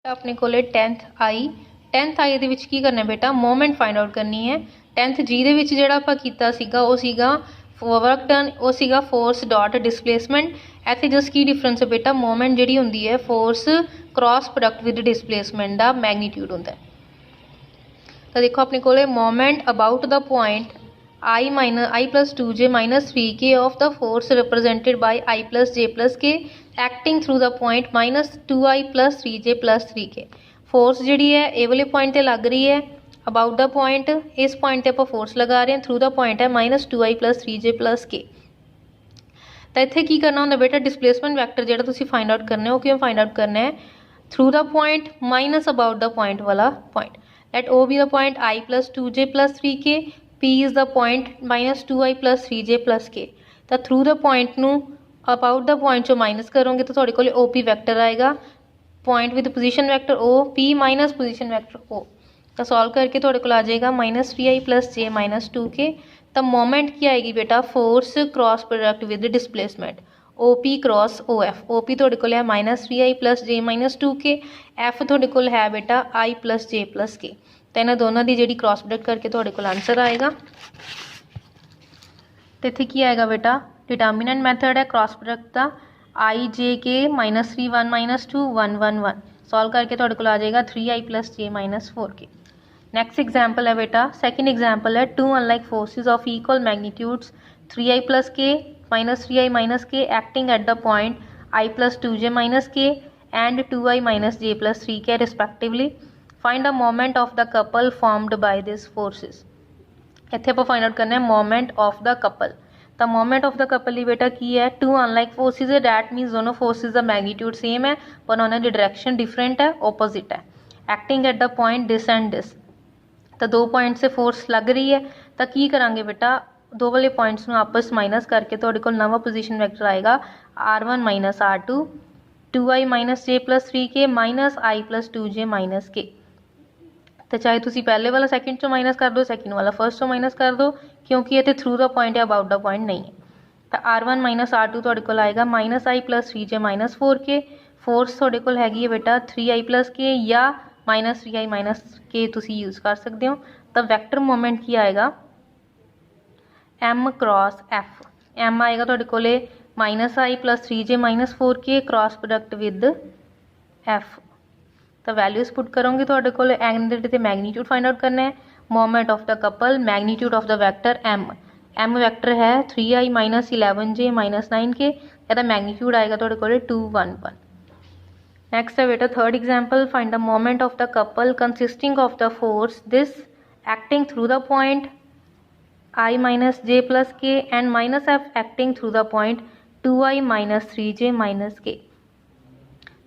अपने को 10th आई ਦੇ की करना बेटा मोमेंट फाइंड आउट करनी है। 10th जी ਦੇ ਵਿੱਚ ਜਿਹੜਾ ਆਪਾਂ ਕੀਤਾ ਸੀਗਾ ਉਹ ਸੀਗਾ वर्क डन ਉਹ ਸੀਗਾ फोर्स डॉट डिसप्लेसमेंट। ਇੱਥੇ जस्ट की डिफरेंस है बेटा मोमेंट ਜਿਹੜੀ ਹੁੰਦੀ है force cross product with displacement the magnitude ਹੁੰਦਾ है। तो देखो अपने को moment about the point I plus 2j minus 3k of the force represented by I plus j plus k acting through the point minus 2I plus 3j plus 3k। Force जी है ये वाले पॉइंट पर लग रही है about the point, इस point पर आप फोर्स लगा रहे हैं, थ्रू द पॉइंट है minus 2I plus 3j plus k। तो इतने की करना होंगे बेटा डिसप्लेसमेंट वैक्टर जो तुम फाइंड आउट करना है वो क्यों फाइंड आउट करना है through the point minus about the point वाला point. Let O be the point I plus 2j plus 3k, P is the point minus 2I plus 3j plus k। तो through the point नू about the point चो minus करोगे तो थोड़े को OP vector आएगा, point with position vector O, P minus position vector O। तो solve करके थोड़े को आ जाएगा minus 3I plus j minus 2k। तब मोमेंट की आएगी बेटा force cross product with displacement OP cross OF। OP थोड़े को है minus 3I plus j minus 2k, F थोड़े को है बेटा I plus j plus k। तो इन्होंने दोनों की जी क्रॉस प्रोडक्ट करके थोड़े को आंसर आएगा। तो इतने की आएगा बेटा डिटर्मिनेंट मैथड है क्रॉस प्रोडक्ट का I J K minus 3 1 minus 2 1 1 1। Solve करके थोड़े को आ जाएगा 3I plus j minus 4k। Next example है बेटा सेकेंड एग्जाम्पल है two unlike forces of equal magnitudes 3I plus k minus 3I minus k acting at the point I plus 2j minus k and 2I minus j plus 3k respectively. Find the moment of the couple formed by this forces. इतने आप find out करना है moment of the couple. तो moment of the couple ही बेटा की है two unlike forces है, that मीनस दोनों फोर्सेज का मैग्नीट्यूड सेम है पर उन्होंने डायरेक्शन डिफरेंट है, ओपोजिट है। Acting at the point this and this. तो दो पॉइंट से फोर्स लग रही है तो की करांगे बेटा दो वाले पॉइंट्स में आपस माइनस करके थोड़े को नवा पोजीशन वैक्टर आएगा R1 minus R2 2I minus j plus 3k minus I plus 2j minus k। तो चाहे तुसी पहले वाला सैकेंड चो माइनस कर दो, सैकेंड वाला फर्स्ट चो माइनस कर दो, क्योंकि ये थ्रू द पॉइंट है अबाउट द पॉइंट नहीं है। तो R1 माइनस R2 थोड़े को आएगा minus I plus 3j minus 4k। Force थोड़े को हैगी है बेटा 3I प्लस k या माइनस 3I माइनस k तुसी यूज़ कर सकते हो। तब वैक्टर मोमेंट की आएगा M क्रॉस F। M आएगा थोड़े को minus I plus 3j minus 4k cross product with F। तो वैल्यूज़ पुट करोगे थोड़े को एंड मैग्नीट्यूड फाइंड आउट करना है moment of the couple magnitude of the vector M vector है 3I minus 11j minus 9k। यदा magnitude आएगा थोड़े को 2 1 1। नेक्स्ट है बेटा third example find the moment of the couple consisting of the force this acting through the point I minus j plus k and minus F acting through the point 2I minus 3j minus k।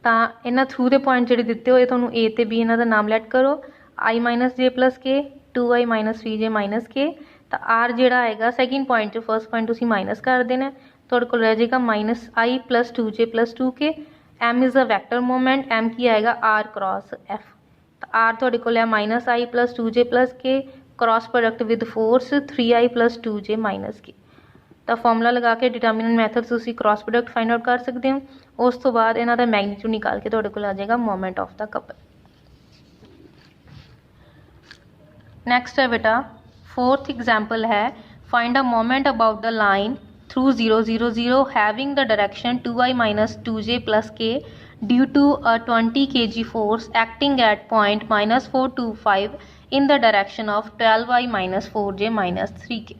तो इन्होंने through दे point जो दिते हुए थोड़ा A तो B इन्हों का नाम लैट करो I minus j plus k 2I minus 3j minus k। तो R जोड़ा आएगा सैकेंड पॉइंट फर्स्ट पॉइंट तुम माइनस कर देना थोड़े को रह जाएगा minus I plus 2j plus 2k। M is a vector moment M की आएगा R क्रॉस F। तो R थोड़े को minus I plus 2j plus k cross product with force 3I plus 2j minus k। तो formula लगा के determinant method तुसी cross product find out कर सकते हो। उस तो बाद इन्हों का मैग्नीट्यूड निकाल के थोड़े को आ जाएगा moment of the couple. Next है बेटा फोर्थ एग्जाम्पल है find a moment about the line through 0 0 0 having the direction 2I minus 2j plus k due to a 20 kg force acting at point minus 4 2 5 in the direction of 12I minus 4j minus 3k।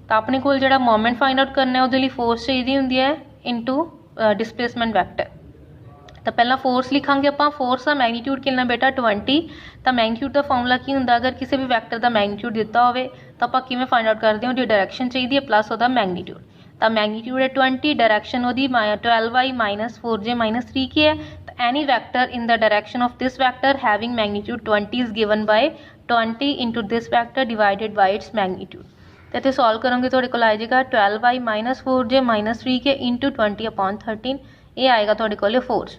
तो अपने को जो moment find out करना है वो force चाहिए होंगी है इंटू डिसप्लेसमेंट वैक्टर। तो पहला फोर्स लिखांगे आप फोर्स का मैग्नीट्यूड कितना बेटा 20। तो मैग्नीट्यूड का फॉर्मूला की होंगे अगर किसी भी वैक्टर का मैग्नीट्यूड दिता हो तो आप किमें फाइंड आउट करते हो जो डायरेक्शन चाहिए प्लस वो मैग्नीट्यूड। तो मैग्नीट्यूड है 20 डायरेक्शन वो 12I minus 4j minus 3k है। तो any vector in the direction of this vector having magnitude 20 is given by 20 into this vector divided by its magnitude. तो इतने सॉल्व करोगे थोड़े को आ जाएगा 12I minus 4j minus 3k into 20 upon 13। ये आएगा थोड़े को फोर्स।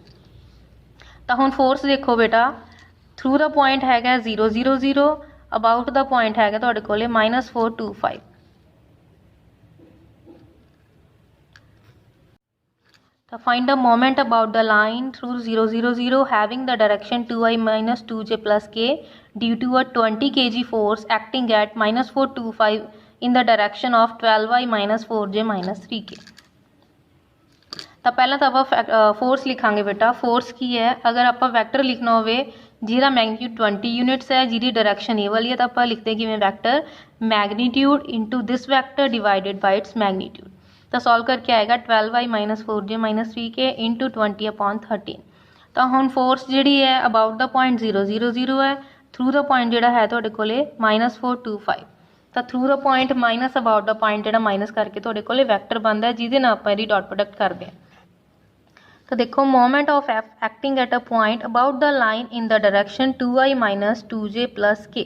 तो हम फोर्स देखो बेटा थ्रू द पॉइंट है 0 0 0 अबाउट द पॉइंट है थोड़े को माइनस 4 2 5। तो find the moment about the line through 0 0 0 having the direction 2i minus 2j plus k due to a 20 kg force acting at -425 in the direction of 12i minus 4j minus 3k। तो पहला तो आप force लिखांगे बेटा। Force की है अगर आप vector लिखना हो जिहदा मैग्नीट्यूड 20 यूनिट्स है जिहदी डायरेक्शन ए वाली है तो आप लिखते कि vector magnitude into this vector divided by its magnitude. तो सॉल्व करके आएगा 12i minus 4j minus 3k into 20/13। तो हुण फोर्स जिहड़ी है अबाउट द पॉइंट 0 0 0 है, थ्रू द पॉइंट जिहड़ा है तुहाडे कोले -425। तो through the point minus about the point जिहड़ा माइनस करके तुहाडे कोले वैक्टर बनदा है जिहदे नाल आपां इहदी डॉट प्रोडक्ट करदे हां। तो देखो moment of F acting at a point about the line in the direction 2i minus 2j plus k।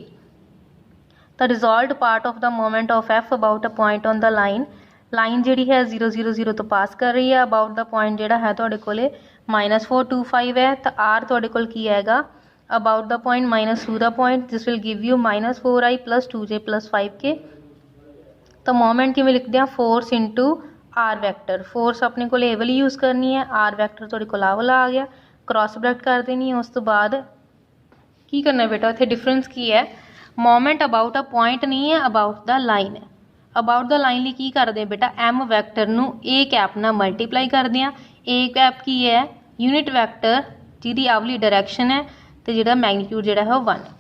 The resolve part of the moment of F about a point on the line जिहड़ी है 0 0 0 तो पास कर रही है। About the point जिहड़ा है तुहाडे कोले -425 है। तो आर तुहाडे कोल की आएगा about the point minus through the point this will give you -4i plus 2j plus 5k। तो मोमेंट किवें लिखते हैं force into r vector. Force अपने को ए वाली यूज़ करनी है, आर वैक्टर तुहाडे कोल आ वाला आ गया, क्रॉस प्रोडक्ट कर देनी है। उस तो बाद की करना है बेटा, इत्थे डिफरेंस की है मोमेंट अबाउट अ पॉइंट नहीं है अबाउट द लाइन है। अबाउट द लाइन लिए की करते हैं बेटा एम वैक्टर नू ए कैप नाल मल्टीप्लाई करते हैं। ए कैप की है यूनिट वैक्टर जिहदी आवली डायरैक्शन है तो जिहड़ा मैग्नीट्यूड जिहड़ा है 1 है।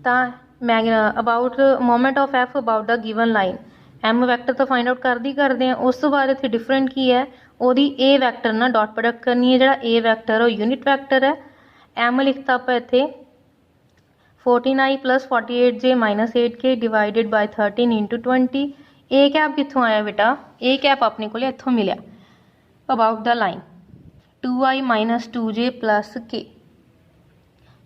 तो about moment of F about the given line M vector तो फाइंड आउट करते हैं। उस तो बाद इत्थे डिफरेंट की है ओदी ए वैक्टर ना डॉट प्रोडक्ट करनी है। जिहड़ा ए वैक्टर है यूनिट वैक्टर है। एम लिखता आप इत्थे 14i plus 48j minus 8k divided by 13 into 20। ए कैप कित्थों आया बेटा, ए कैप अपने को इत्थों मिलिया about the line 2i minus 2j plus k।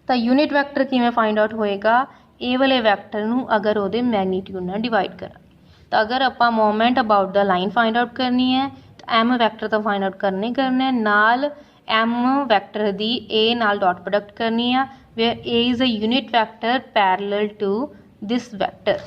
तो यूनिट वैक्टर किवें फाइंड आउट होएगा ए वाले वैक्टर नू अगर उहदे मैग्नीट्यूड नाल डिवाइड करा। तो अगर आप moment about the line find out करनी है तो एम वैक्टर तो फाइंड आउट करने नाल एम वैक्टर दी ए नाल डॉट प्रोडक्ट करनी है where a is a unit vector parallel to this vector.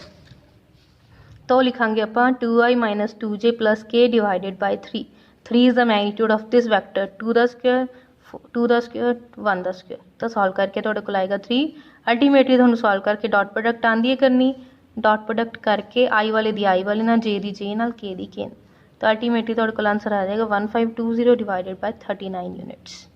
तो लिखांगे आप 2i minus 2j plus k divided by 3। 3 is the magnitude of this vector, 2 the square 1 the square. तो solve करके तुहाडे कोल आएगा 3। अल्टीमेटली तुहानूं सॉल्व करके डॉट प्रोडक्ट आंदी है करनी, डॉट प्रोडक्ट करके आई वाले दी आई वाले नाल जे दी जे नाल के दी के। तो अल्टीमेटली तुहाडे कोल आंसर आ जाएगा 1520 डिवाइडेड बाय 39 यूनिट्स।